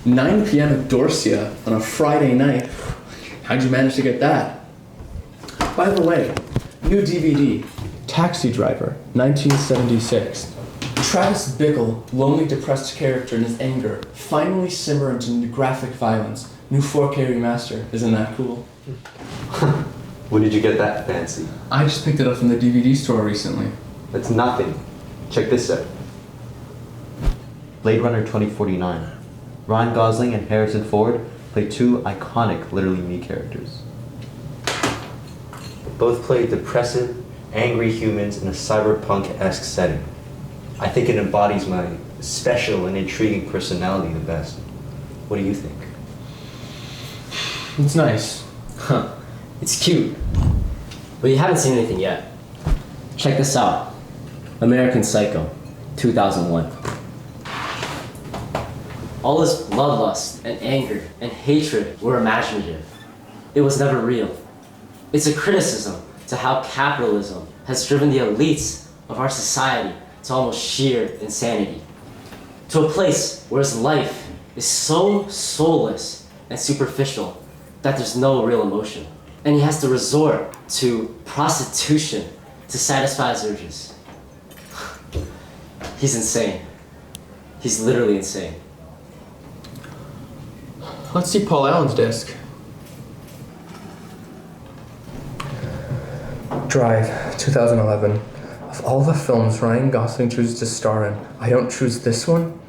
9 p.m. at Dorsia on a Friday night. How'd you manage to get that? By the way, new DVD, Taxi Driver, 1976. Travis Bickle, lonely, depressed character in his anger, finally simmer into graphic violence. New 4K remaster. Isn't that cool? When did you get that fancy? I just picked it up from the DVD store recently. That's nothing. Check this out. Blade Runner 2049. Ryan Gosling and Harrison Ford play two iconic Literally Me characters. Both play depressive, angry humans in a cyberpunk-esque setting. I think it embodies my special and intriguing personality the best. What do you think? It's nice. Huh. It's cute. But you haven't seen anything yet. Check this out. American Psycho, 2001. All this bloodlust and anger and hatred were imaginative. It was never real. It's a criticism to how capitalism has driven the elites of our society to almost sheer insanity. To a place where his life is so soulless and superficial that there's no real emotion. And he has to resort to prostitution to satisfy his urges. He's insane. He's literally insane. Let's see Paul Allen's disc. Drive, 2011. Of all the films Ryan Gosling chooses to star in, I don't choose this one?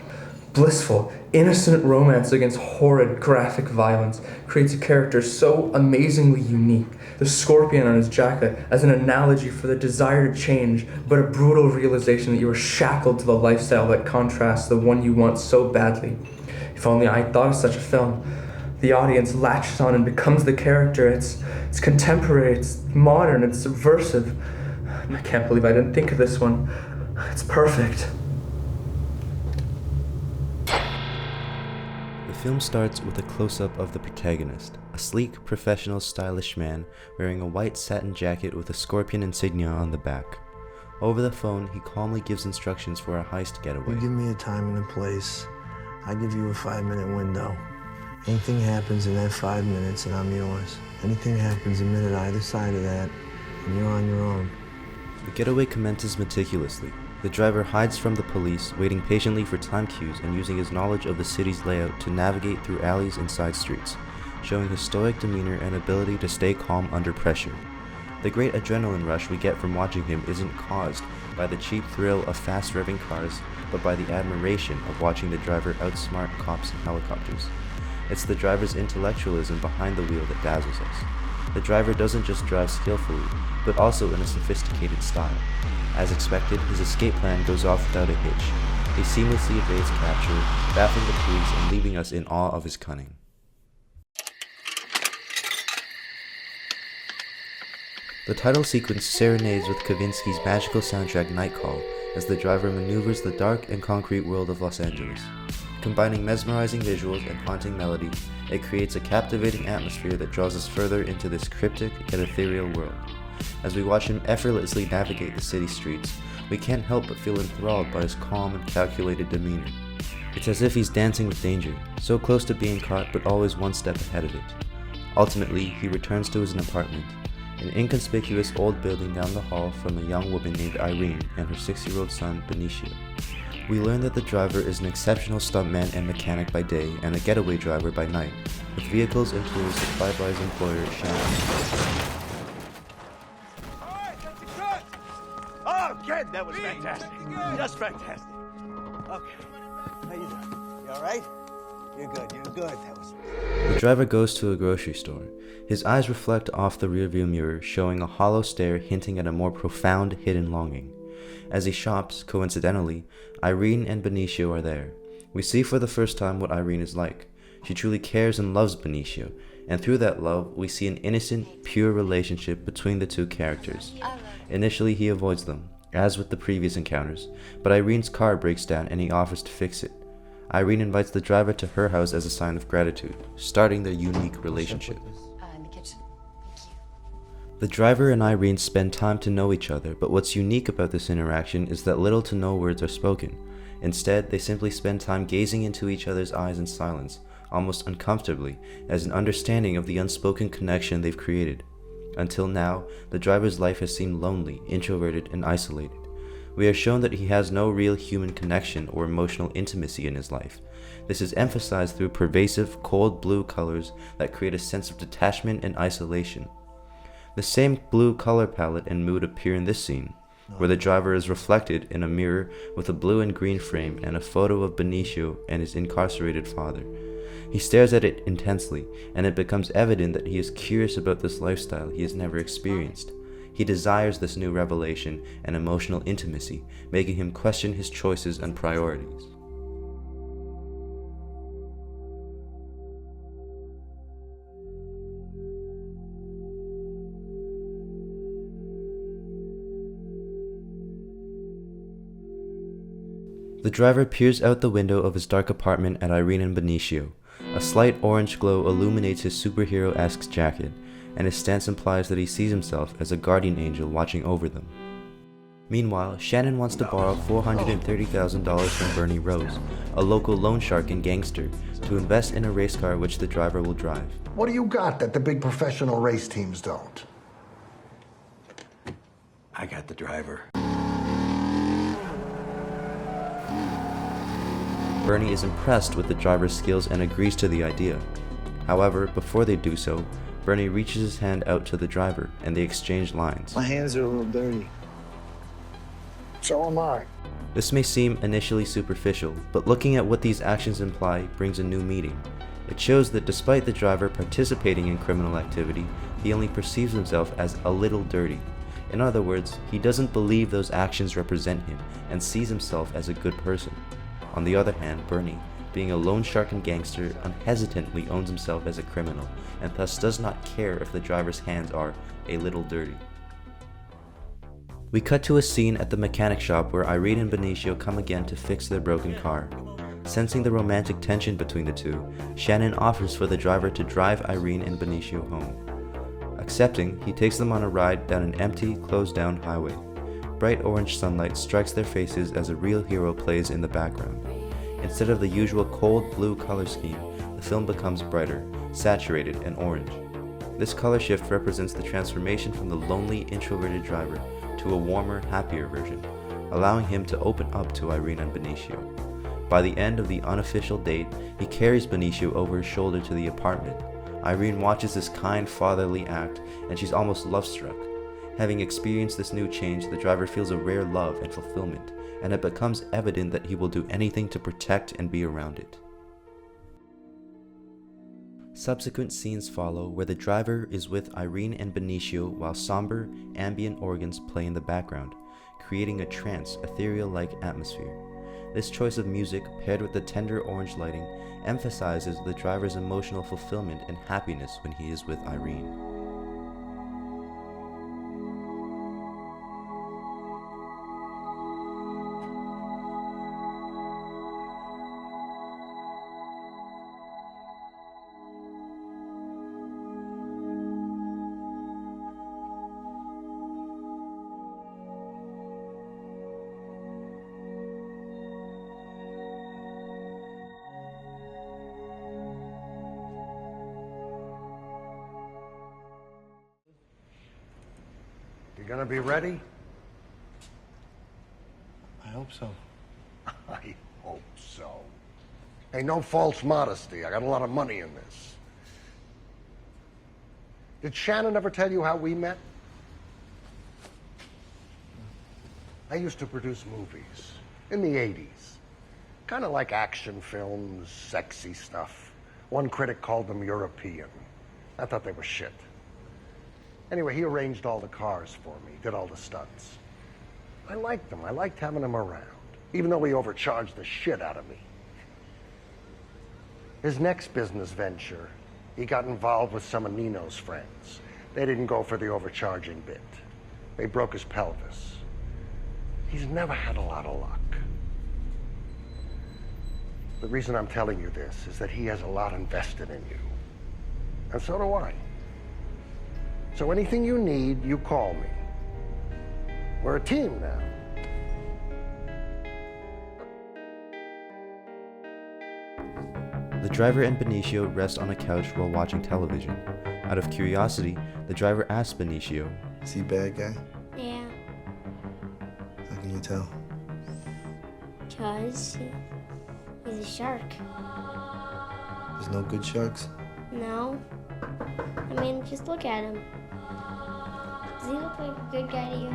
Blissful, innocent romance against horrid, graphic violence creates a character so amazingly unique. The scorpion on his jacket as an analogy for the desire to change, but a brutal realization that you are shackled to the lifestyle that contrasts the one you want so badly. If only I thought of such a film. The audience latches on and becomes the character. It's contemporary, it's modern, it's subversive. I can't believe I didn't think of this one. It's perfect. The film starts with a close-up of the protagonist, a sleek, professional, stylish man wearing a white satin jacket with a scorpion insignia on the back. Over the phone, he calmly gives instructions for a heist getaway. You give me a time and a place, I give you a 5-minute window. Anything happens in that 5 minutes and I'm yours. Anything happens a minute either side of that, and you're on your own. The getaway commences meticulously. The driver hides from the police, waiting patiently for time cues and using his knowledge of the city's layout to navigate through alleys and side streets, showing his stoic demeanor and ability to stay calm under pressure. The great adrenaline rush we get from watching him isn't caused by the cheap thrill of fast-revving cars, but by the admiration of watching the driver outsmart cops and helicopters. It's the driver's intellectualism behind the wheel that dazzles us. The driver doesn't just drive skillfully, but also in a sophisticated style. As expected, his escape plan goes off without a hitch. He seamlessly evades capture, baffling the police and leaving us in awe of his cunning. The title sequence serenades with Kavinsky's magical soundtrack Night Call as the driver maneuvers the dark and concrete world of Los Angeles. Combining mesmerizing visuals and haunting melody, it creates a captivating atmosphere that draws us further into this cryptic yet ethereal world. As we watch him effortlessly navigate the city streets, we can't help but feel enthralled by his calm and calculated demeanor. It's as if he's dancing with danger, so close to being caught but always one step ahead of it. Ultimately, he returns to his apartment, an inconspicuous old building down the hall from a young woman named Irene and her 6-year-old son, Benicio. We learn that the driver is an exceptional stuntman and mechanic by day and a getaway driver by night, with vehicles and tools supplied by his employer, Shannon. Alright, that's a cut! Oh, good! That was fantastic. Just fantastic. Okay. How you doing? You alright? You're good, That was... The driver goes to a grocery store. His eyes reflect off the rearview mirror, showing a hollow stare hinting at a more profound hidden longing. As he shops, coincidentally, Irene and Benicio are there. We see for the first time what Irene is like. She truly cares and loves Benicio, and through that love, we see an innocent, pure relationship between the two characters. Initially, he avoids them, as with the previous encounters, but Irene's car breaks down and he offers to fix it. Irene invites the driver to her house as a sign of gratitude, starting their unique relationship. In the kitchen. Thank you. The driver and Irene spend time to know each other, but what's unique about this interaction is that little to no words are spoken. Instead, they simply spend time gazing into each other's eyes in silence, almost uncomfortably, as an understanding of the unspoken connection they've created. Until now, the driver's life has seemed lonely, introverted, and isolated. We are shown that he has no real human connection or emotional intimacy in his life. This is emphasized through pervasive, cold blue colors that create a sense of detachment and isolation. The same blue color palette and mood appear in this scene, where the driver is reflected in a mirror with a blue and green frame and a photo of Benicio and his incarcerated father. He stares at it intensely, and it becomes evident that he is curious about this lifestyle he has never experienced. He desires this new revelation and emotional intimacy, making him question his choices and priorities. The driver peers out the window of his dark apartment at Irene and Benicio. A slight orange glow illuminates his superhero-esque jacket, and his stance implies that he sees himself as a guardian angel watching over them. Meanwhile, Shannon wants to borrow $430,000 from Bernie Rose, a local loan shark and gangster, to invest in a race car which the driver will drive. What do you got that the big professional race teams don't? I got the driver. Bernie is impressed with the driver's skills and agrees to the idea. However, before they do so, Bernie reaches his hand out to the driver, and they exchange lines. My hands are a little dirty. So am I. This may seem initially superficial, but looking at what these actions imply brings a new meaning. It shows that despite the driver participating in criminal activity, he only perceives himself as a little dirty. In other words, he doesn't believe those actions represent him and sees himself as a good person. On the other hand, Bernie, being a loan shark and gangster, unhesitantly owns himself as a criminal, and thus does not care if the driver's hands are a little dirty. We cut to a scene at the mechanic shop where Irene and Benicio come again to fix their broken car. Sensing the romantic tension between the two, Shannon offers for the driver to drive Irene and Benicio home. Accepting, he takes them on a ride down an empty, closed-down highway. Bright orange sunlight strikes their faces as a real hero plays in the background. Instead of the usual cold blue color scheme, the film becomes brighter, saturated, and orange. This color shift represents the transformation from the lonely, introverted driver to a warmer, happier version, allowing him to open up to Irene and Benicio. By the end of the unofficial date, he carries Benicio over his shoulder to the apartment. Irene watches this kind, fatherly act, and she's almost love-struck. Having experienced this new change, the driver feels a rare love and fulfillment, and it becomes evident that he will do anything to protect and be around it. Subsequent scenes follow where the driver is with Irene and Benicio while somber, ambient organs play in the background, creating a trance, ethereal-like atmosphere. This choice of music, paired with the tender orange lighting, emphasizes the driver's emotional fulfillment and happiness when he is with Irene. You gonna be ready? I hope so. I hope so. Hey, no false modesty. I got a lot of money in this. Did Shannon ever tell you how we met? I used to produce movies in the 80s. Kind of like action films, sexy stuff. One critic called them European. I thought they were shit. Anyway, he arranged all the cars for me, did all the stunts. I liked them. I liked having them around, even though he overcharged the shit out of me. His next business venture, he got involved with some of Nino's friends. They didn't go for the overcharging bit. They broke his pelvis. He's never had a lot of luck. The reason I'm telling you this is that he has a lot invested in you. And so do I. So anything you need, you call me. We're a team now. The driver and Benicio rest on a couch while watching television. Out of curiosity, the driver asks Benicio, Is he a bad guy? Yeah, How can you tell? because he's a shark. There's no good sharks? No? I mean, just look at him. Does he look like a good guy to you?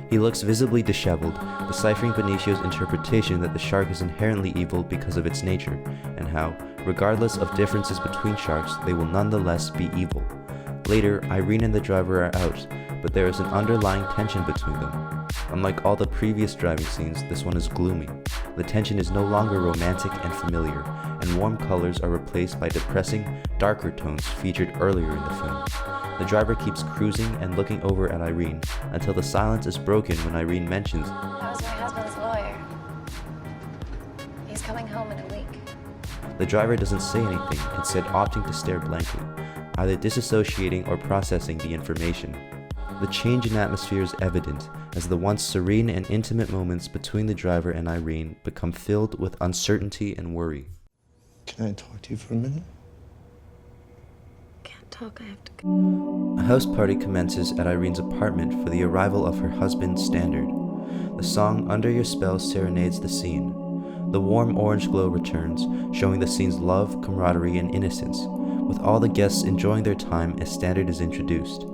He looks visibly disheveled, deciphering Benicio's interpretation that the shark is inherently evil because of its nature, and how, regardless of differences between sharks, they will nonetheless be evil. Later, Irene and the driver are out, but there is an underlying tension between them. Unlike all the previous driving scenes, this one is gloomy. The tension is no longer romantic and familiar, and warm colors are replaced by depressing, darker tones featured earlier in the film. The driver keeps cruising and looking over at Irene until the silence is broken when Irene mentions, That was my husband's lawyer. He's coming home in a week. The driver doesn't say anything, instead opting to stare blankly, either disassociating or processing the information. The change in atmosphere is evident as the once serene and intimate moments between the driver and Irene become filled with uncertainty and worry. Can I talk to you for a minute? Can't talk, I have to go. A house party commences at Irene's apartment for the arrival of her husband, Standard. The song Under Your Spell serenades the scene. The warm orange glow returns, showing the scene's love, camaraderie, and innocence, with all the guests enjoying their time as Standard is introduced.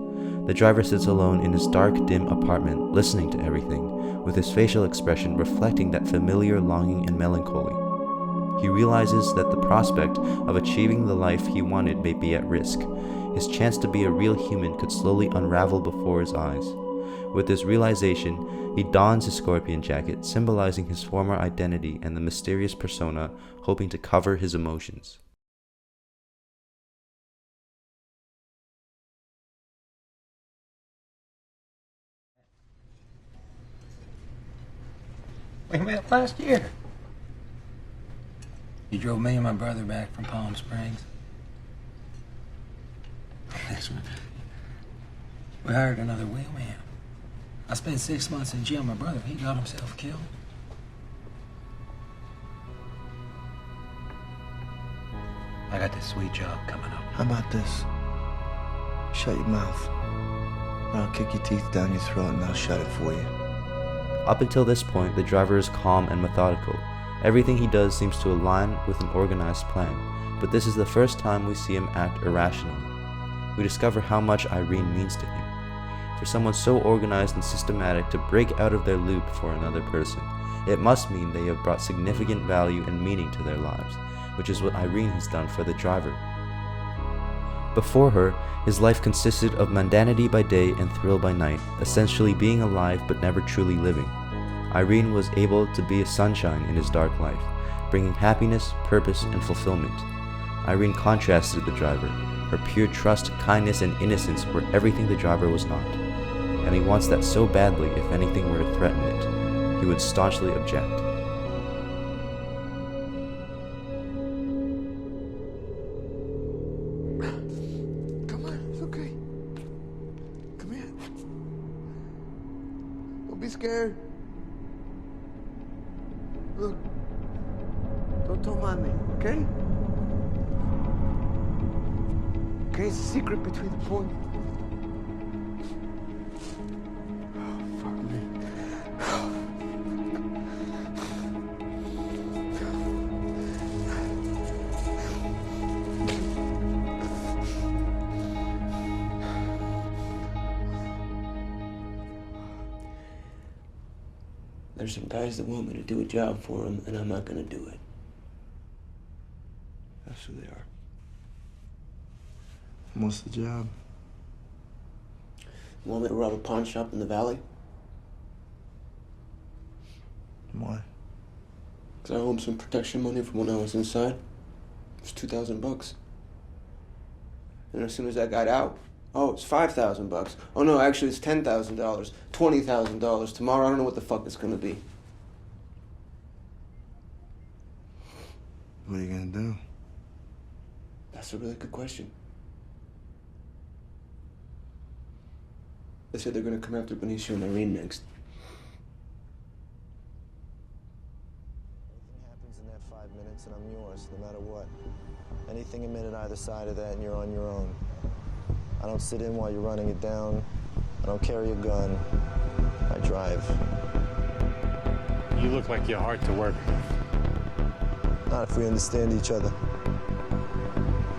The driver sits alone in his dark, dim apartment, listening to everything, with his facial expression reflecting that familiar longing and melancholy. He realizes that the prospect of achieving the life he wanted may be at risk. His chance to be a real human could slowly unravel before his eyes. With this realization, he dons his scorpion jacket, symbolizing his former identity and the mysterious persona, hoping to cover his emotions. We met last year. You drove me and my brother back from Palm Springs. We hired another wheelman. I spent 6 months in jail. My brother, he got himself killed. I got this sweet job coming up. How about this? Shut your mouth. Or I'll kick your teeth down your throat and I'll shut it for you. Up until this point, the driver is calm and methodical. Everything he does seems to align with an organized plan, but this is the first time we see him act irrationally. We discover how much Irene means to him. For someone so organized and systematic to break out of their loop for another person, it must mean they have brought significant value and meaning to their lives, which is what Irene has done for the driver. Before her, his life consisted of mundanity by day and thrill by night, essentially being alive but never truly living. Irene was able to be a sunshine in his dark life, bringing happiness, purpose, and fulfillment. Irene contrasted the driver. Her pure trust, kindness, and innocence were everything the driver was not. And he wants that so badly if anything were to threaten it. He would staunchly object. Come on, it's okay. Come here. Don't be scared. Look. Don't mind me, okay? Okay, it's a secret between the four. Oh, fuck me. There's some guys that want me to do a job for them, and I'm not gonna do it. That's who they are. What's the job? You want me to rob a pawn shop in the valley? Why? Because I owe 'em some protection money from when I was inside. It was $2,000. And as soon as I got out, oh, it's $5,000. Oh no, actually it's $10,000, $20,000. Tomorrow I don't know what the fuck it's gonna be. What are you gonna do? That's a really good question. They said they're gonna come after Benicio and Irene next. Anything happens in that 5 minutes and I'm yours, no matter what. Anything admitted either side of that and you're on your own. I don't sit in while you're running it down. I don't carry a gun. I drive. You look like you're hard to work with. Not if we understand each other.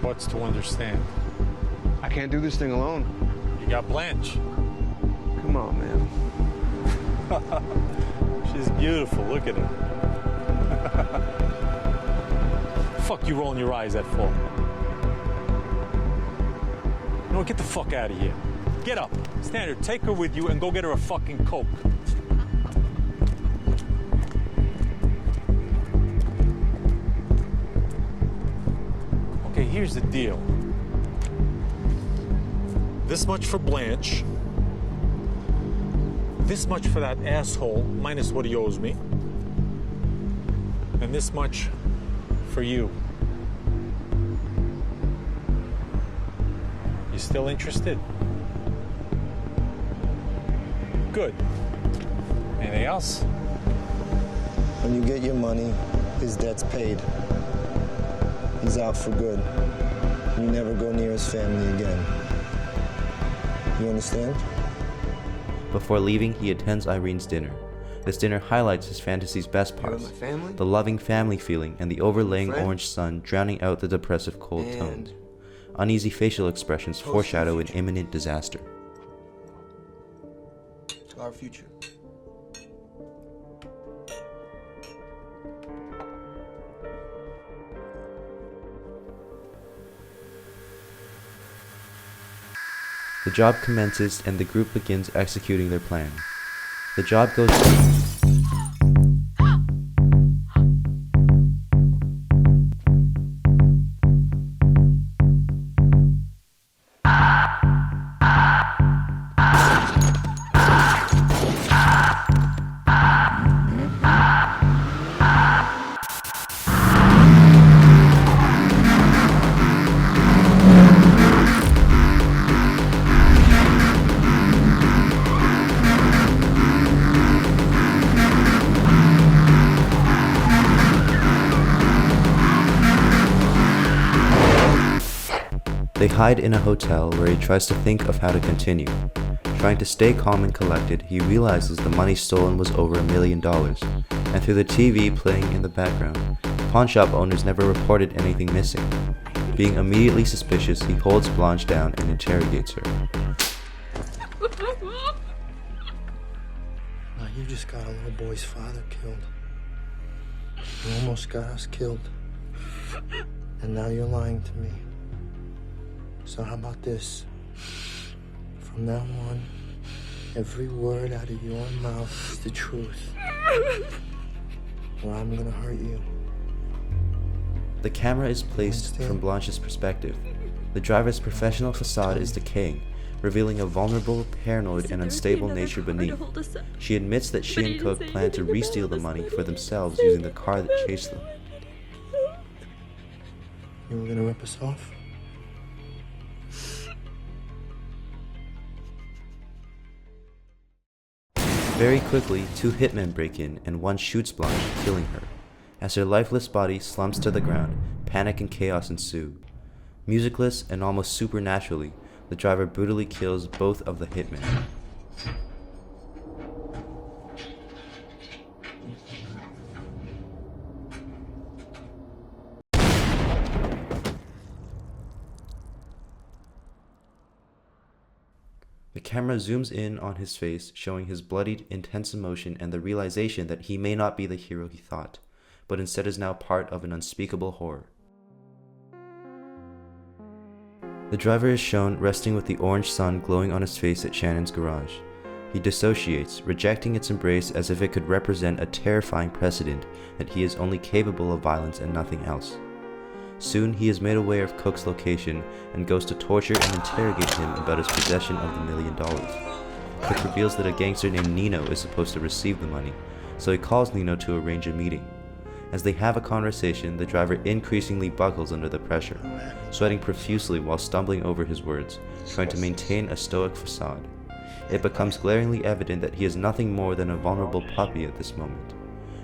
What's to understand? I can't do this thing alone. You got Blanche. Come on, man. She's beautiful. Look at her. Fuck you rolling your eyes at for? You know what? Get the fuck out of here. Get up. Stand her. Take her with you and go get her a fucking Coke. Okay, here's the deal. This much for Blanche. This much for that asshole, minus what he owes me. And this much for you. You still interested? Good. Anything else? When you get your money, his debt's paid. He's out for good. You never go near his family again. You understand? Before leaving, he attends Irene's dinner. This dinner highlights his fantasy's best parts, the loving family feeling and the overlaying orange sun drowning out the depressive cold tones. Uneasy facial expressions foreshadow an imminent disaster. To our future. The job commences and the group begins executing their plan. The job goes They hide in a hotel where he tries to think of how to continue. Trying to stay calm and collected, he realizes the money stolen was over $1 million, and through the TV playing in the background, pawn shop owners never reported anything missing. Being immediately suspicious, he holds Blanche down and interrogates her. Now you just got a little boy's father killed. You almost got us killed. And now you're lying to me. So how about this? From now on, every word out of your mouth is the truth. Or I'm gonna hurt you. The camera is placed from Blanche's perspective. The driver's professional facade is decaying, revealing a vulnerable, paranoid, and unstable nature beneath. She admits that she and Cook plan to re-steal the money for themselves using the car that chased them. You were gonna rip us off? Very quickly, two hitmen break in and one shoots Blanche, killing her. As her lifeless body slumps to the ground, panic and chaos ensue. Musicless and almost supernaturally, the driver brutally kills both of the hitmen. The camera zooms in on his face, showing his bloodied, intense emotion and the realization that he may not be the hero he thought, but instead is now part of an unspeakable horror. The driver is shown resting with the orange sun glowing on his face at Shannon's garage. He dissociates, rejecting its embrace as if it could represent a terrifying precedent that he is only capable of violence and nothing else. Soon he is made aware of Cook's location and goes to torture and interrogate him about his possession of the $1 million. Cook reveals that a gangster named Nino is supposed to receive the money, so he calls Nino to arrange a meeting. As they have a conversation, the driver increasingly buckles under the pressure, sweating profusely while stumbling over his words, trying to maintain a stoic facade. it becomes glaringly evident that he is nothing more than a vulnerable puppy at this moment.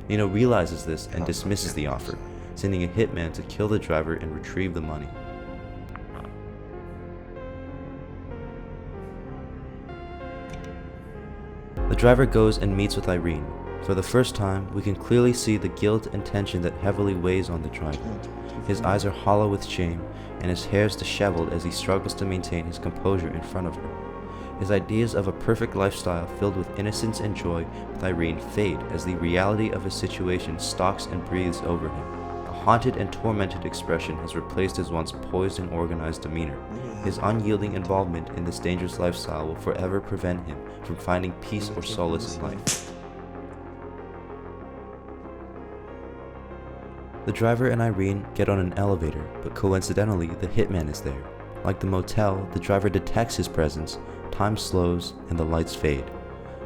Nino realizes this and dismisses the offer, sending a hitman to kill the driver and retrieve the money. The driver goes and meets with Irene. For the first time, we can clearly see the guilt and tension that heavily weighs on the driver. His eyes are hollow with shame, and his hair is disheveled as he struggles to maintain his composure in front of her. His ideas of a perfect lifestyle filled with innocence and joy with Irene fade as the reality of his situation stalks and breathes over him. A haunted and tormented expression has replaced his once poised and organized demeanor. His unyielding involvement in this dangerous lifestyle will forever prevent him from finding peace or solace in life. The driver and Irene get on an elevator, but coincidentally, the hitman is there. Like the motel, the driver detects his presence, time slows, and the lights fade.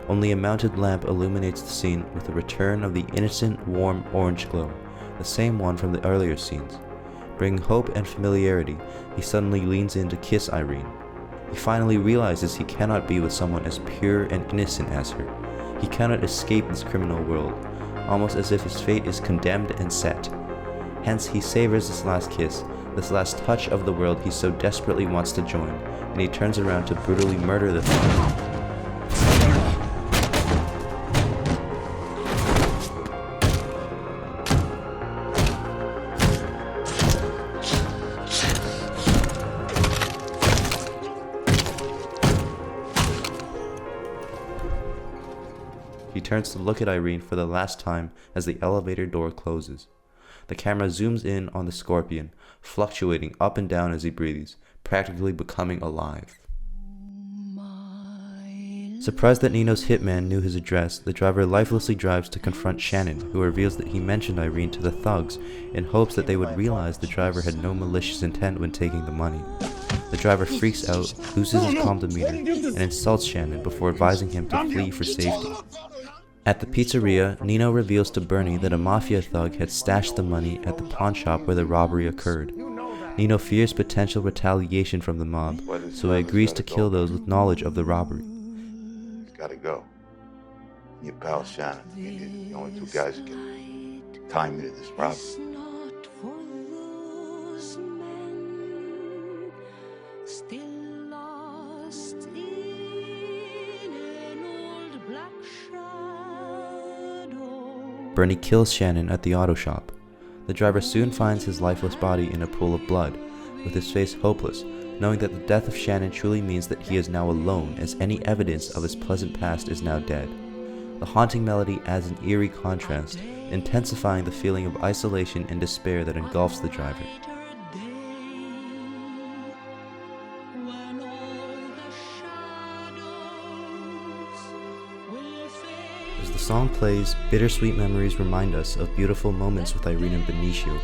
Only a mounted lamp illuminates the scene with the return of the innocent, warm orange glow, the same one from the earlier scenes. Bringing hope and familiarity, he suddenly leans in to kiss Irene. He finally realizes he cannot be with someone as pure and innocent as her. He cannot escape this criminal world, almost as if his fate is condemned and set. Hence he savors this last kiss, this last touch of the world he so desperately wants to join, and he turns around to brutally murder the thug. He turns to look at Irene for the last time as the elevator door closes. The camera zooms in on the scorpion, fluctuating up and down as he breathes, practically becoming alive. Surprised that Nino's hitman knew his address, the driver lifelessly drives to confront Shannon, who reveals that he mentioned Irene to the thugs in hopes that they would realize the driver had no malicious intent when taking the money. The driver freaks out, loses his calm demeanor, and insults Shannon before advising him to flee for safety. At the pizzeria, Nino reveals to Bernie that a mafia thug had stashed the money at the pawn shop where the robbery occurred. Nino fears potential retaliation from the mob, so he agrees to kill those with knowledge of the robbery. He's gotta go. Your pal Shannon, you're the only two guys who can tie me to this robbery. Bernie kills Shannon at the auto shop. The driver soon finds his lifeless body in a pool of blood, with his face hopeless, knowing that the death of Shannon truly means that he is now alone, as any evidence of his pleasant past is now dead. The haunting melody adds an eerie contrast, intensifying the feeling of isolation and despair that engulfs the driver. As the song plays, bittersweet memories remind us of beautiful moments with Irene and Benicio,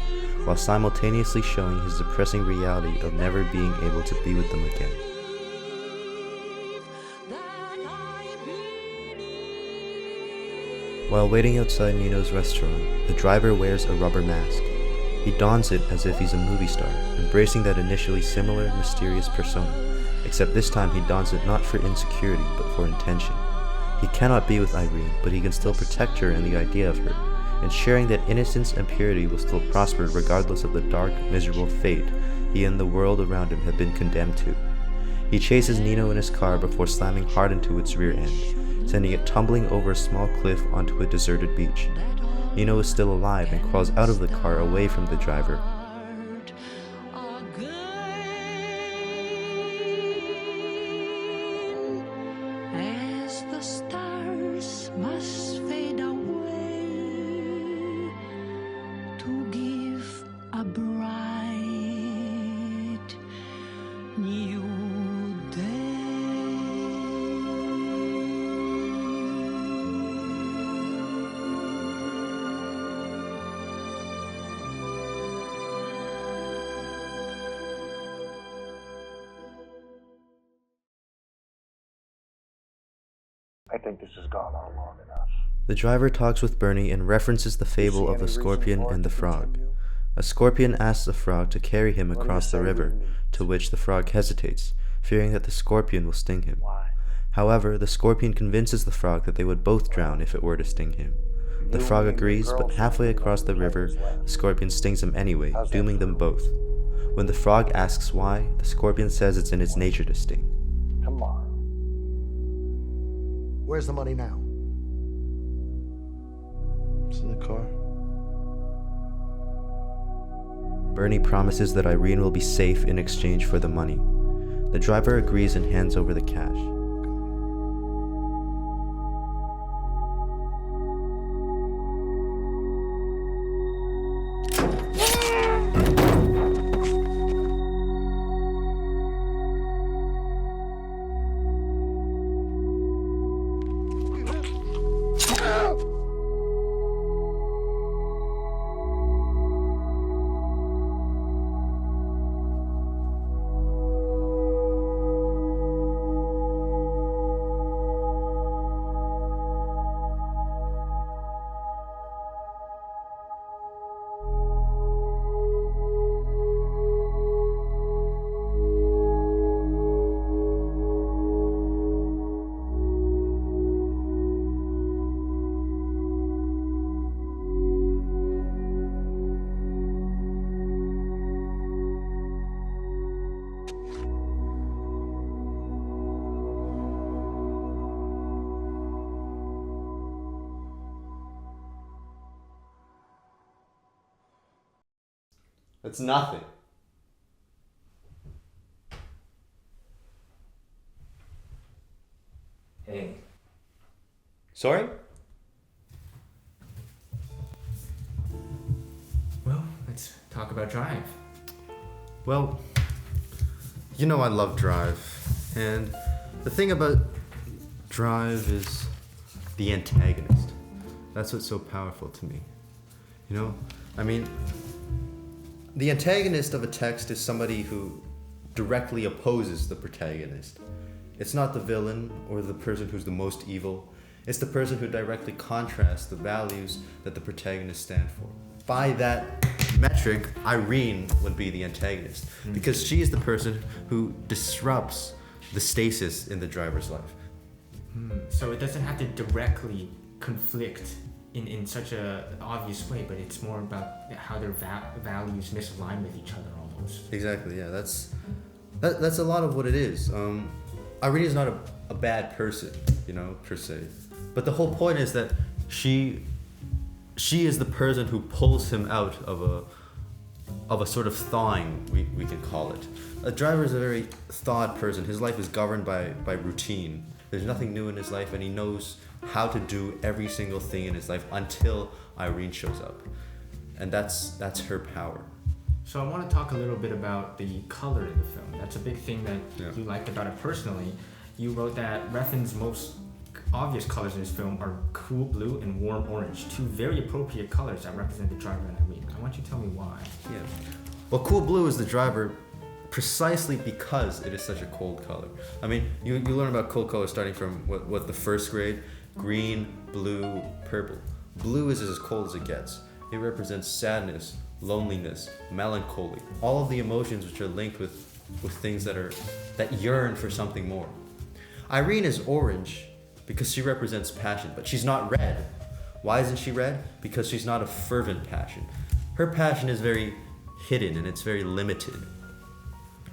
while simultaneously showing his depressing reality of never being able to be with them again. While waiting outside Nino's restaurant, the driver wears a rubber mask. He dons it as if he's a movie star, embracing that initially similar, mysterious persona, except this time he dons it not for insecurity, but for intention. He cannot be with Irene, but he can still protect her and the idea of her, ensuring that innocence and purity will still prosper regardless of the dark, miserable fate he and the world around him have been condemned to. He chases Nino in his car before slamming hard into its rear end, sending it tumbling over a small cliff onto a deserted beach. Nino is still alive and crawls out of the car away from the driver. I think this has gone on long enough. The driver talks with Bernie and references the fable of the scorpion and the frog. A scorpion asks the frog to carry him across the river, to which the frog hesitates, fearing that the scorpion will sting him. However, the scorpion convinces the frog that they would both drown if it were to sting him. The frog agrees, but halfway across the river, the scorpion stings them anyway, dooming them both. When the frog asks why, the scorpion says it's in its nature to sting. Tomorrow. Where's the money now? It's in the car. Bernie promises that Irene will be safe in exchange for the money. The driver agrees and hands over the cash. That's nothing. Hey. Sorry? Well, let's talk about Drive. Well, you know I love Drive, and the thing about Drive is the antagonist. That's what's so powerful to me. You know, I mean, the antagonist of a text is somebody who directly opposes the protagonist. It's not the villain or the person who's the most evil. It's the person who directly contrasts the values that the protagonists stand for. By that metric, Irene would be the antagonist because she is the person who disrupts the stasis in the driver's life. So it doesn't have to directly conflict in such a obvious way, but it's more about how their values misalign with each other almost. Exactly, yeah, that's a lot of what it is. Irene is not a bad person, you know, per se. But the whole point is that she is the person who pulls him out of a sort of thawing, we can call it. A driver is a very thawed person. His life is governed by routine. There's nothing new in his life, and he knows how to do every single thing in his life until Irene shows up. And that's her power. So I want to talk a little bit about the color in the film. That's a big thing that you liked about it personally. You wrote that Refn's most obvious colors in his film are cool blue and warm orange, two very appropriate colors that represent the driver and Irene. I want you to tell me why. Yeah. Well, cool blue is the driver precisely because it is such a cold color. I mean, you learn about cold colors starting from what the first grade: green, blue, purple. Blue is as cold as it gets. It represents sadness, loneliness, melancholy, all of the emotions which are linked with things that yearn for something more. Irene is orange because she represents passion, but she's not red. Why isn't she red? Because she's not a fervent passion. Her passion is very hidden and it's very limited.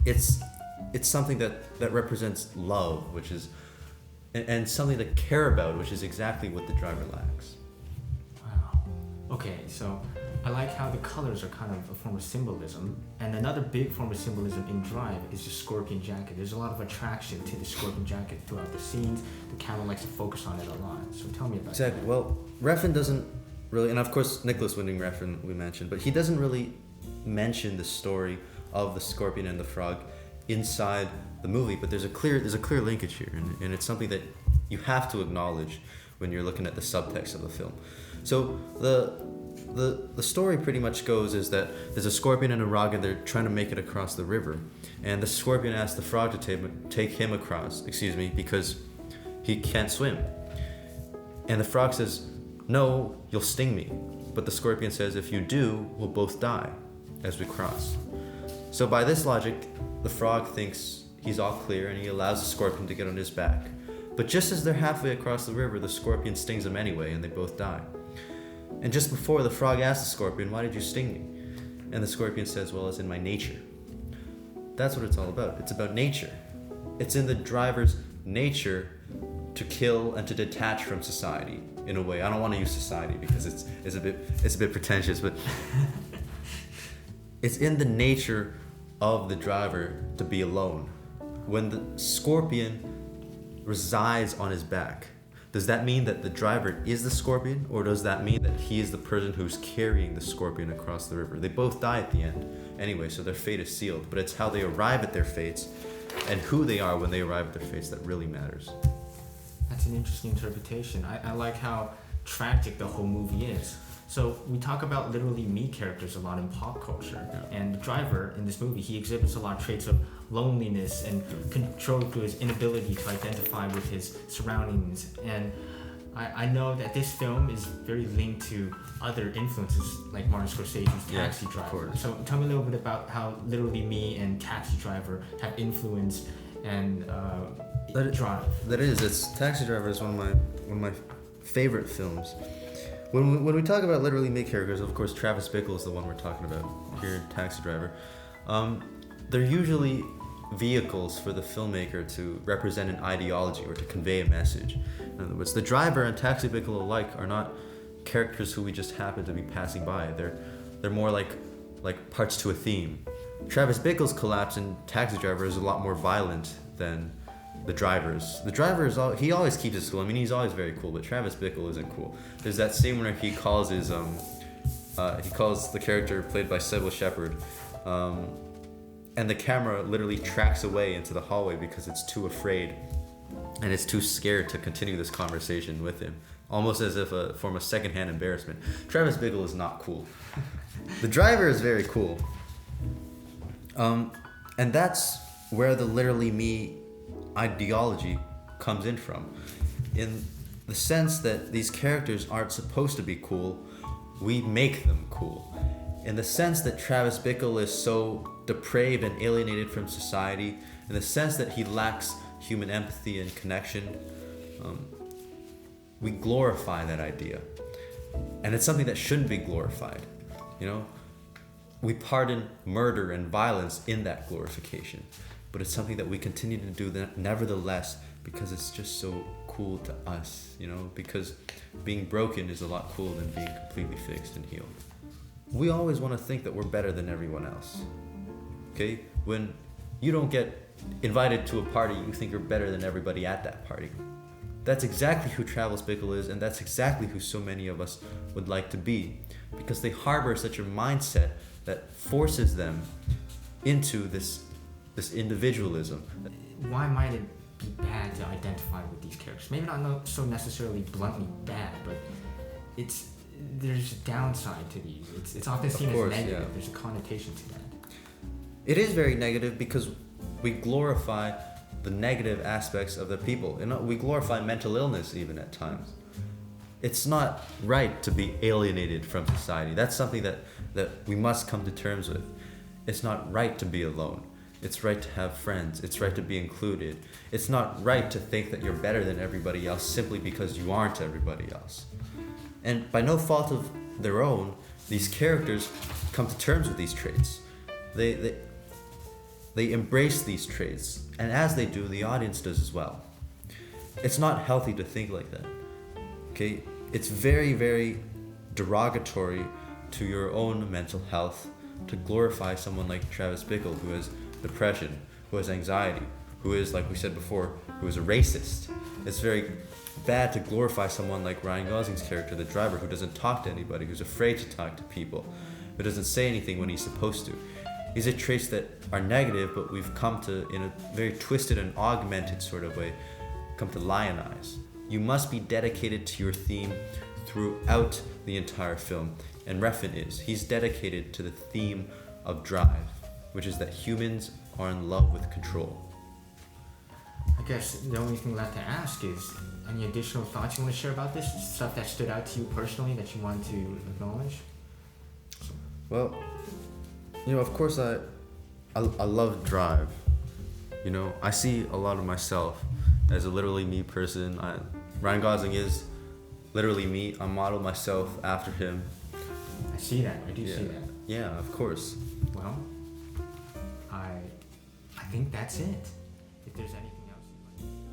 It's something that represents love, which is, and something to care about, which is exactly what the driver lacks. Wow. Okay, so I like how the colors are kind of a form of symbolism. And another big form of symbolism in Drive is the scorpion jacket. There's a lot of attraction to the scorpion jacket throughout the scenes. The camera likes to focus on it a lot. So tell me about Exactly. that. Well, Refn doesn't really, and of course Nicholas Winding Refn we mentioned, but he doesn't really mention the story of the scorpion and the frog inside the movie. But there's a clear linkage here, and it's something that you have to acknowledge when you're looking at the subtext of the film. So the story pretty much goes is that there's a scorpion and a frog, and they're trying to make it across the river, and the scorpion asks the frog to take him across, because he can't swim. And the frog says, "No, you'll sting me." But the scorpion says, "If you do, we'll both die as we cross." So by this logic, the frog thinks he's all clear, and he allows the scorpion to get on his back. But just as they're halfway across the river, the scorpion stings them anyway, and they both die. And just before, the frog asks the scorpion, "Why did you sting me?" And the scorpion says, "Well, it's in my nature." That's what it's all about. It's about nature. It's in the driver's nature to kill and to detach from society, in a way. I don't want to use society because it's a bit pretentious, but it's in the nature of the driver to be alone. When the scorpion resides on his back, does that mean that the driver is the scorpion, or does that mean that he is the person who's carrying the scorpion across the river? They both die at the end anyway, so their fate is sealed, but it's how they arrive at their fates and who they are when they arrive at their fates that really matters. That's an interesting interpretation. I like how tragic the whole movie is. So we talk about literally me characters a lot in pop culture, and the driver in this movie, he exhibits a lot of traits of loneliness and control through his inability to identify with his surroundings. And I know that this film is very linked to other influences like Martin Scorsese's Taxi Driver. So tell me a little bit about how Literally Me and Taxi Driver have influenced and Drive. Taxi Driver is one of my favorite films. When we talk about literally me characters, of course Travis Bickle is the one we're talking about here in Taxi Driver. They're usually vehicles for the filmmaker to represent an ideology or to convey a message. In other words, the driver and Taxi Bickle alike are not characters who we just happen to be passing by. They're more like parts to a theme. Travis Bickle's collapse in Taxi Driver is a lot more violent than the driver's. The driver he always keeps his cool. I mean, he's always very cool, but Travis Bickle isn't cool. There's that scene where he calls the character played by Sybil Shepherd, and the camera literally tracks away into the hallway because it's too afraid and it's too scared to continue this conversation with him, almost as if a form of secondhand embarrassment. Travis Bickle is not cool. The driver is very cool. And that's where the Literally Me ideology comes in from. In the sense that these characters aren't supposed to be cool, we make them cool. In the sense that Travis Bickle is so depraved and alienated from society, in the sense that he lacks human empathy and connection, we glorify that idea. And it's something that shouldn't be glorified. You know, we pardon murder and violence in that glorification, but it's something that we continue to do nevertheless because it's just so cool to us, you know, because being broken is a lot cooler than being completely fixed and healed. We always want to think that we're better than everyone else. Okay? When you don't get invited to a party, you think you're better than everybody at that party. That's exactly who Travis Bickle is, and that's exactly who so many of us would like to be, because they harbor such a mindset that forces them into this individualism. Why might it be bad to identify with these characters? Maybe not so necessarily bluntly bad, but there's a downside to these. It's often seen as negative. Yeah. There's a connotation to that. It is very negative because we glorify the negative aspects of the people. We glorify mental illness even at times. It's not right to be alienated from society. That's something that we must come to terms with. It's not right to be alone. It's right to have friends. It's right to be included. It's not right to think that you're better than everybody else simply because you aren't everybody else. And by no fault of their own, these characters come to terms with these traits. They embrace these traits, and as they do, the audience does as well. It's not healthy to think like that. Okay? It's very, very derogatory to your own mental health to glorify someone like Travis Bickle, who has depression, who has anxiety, who is, like we said before, who is a racist. It's very bad to glorify someone like Ryan Gosling's character, the driver, who doesn't talk to anybody, who's afraid to talk to people, who doesn't say anything when he's supposed to. These are traits that are negative, but we've come to, in a very twisted and augmented sort of way, come to lionize. You must be dedicated to your theme throughout the entire film, and Refn is. He's dedicated to the theme of Drive, which is that humans are in love with control. I guess the only thing left to ask is, any additional thoughts you want to share about this? Stuff that stood out to you personally that you want to acknowledge? Well, of course I love Drive. I see a lot of myself as a literally me person. Ryan Gosling is literally me. I modeled myself after him. I see that. I do see that. Yeah, of course. Well, I think that's it. If there's anything else you'd like.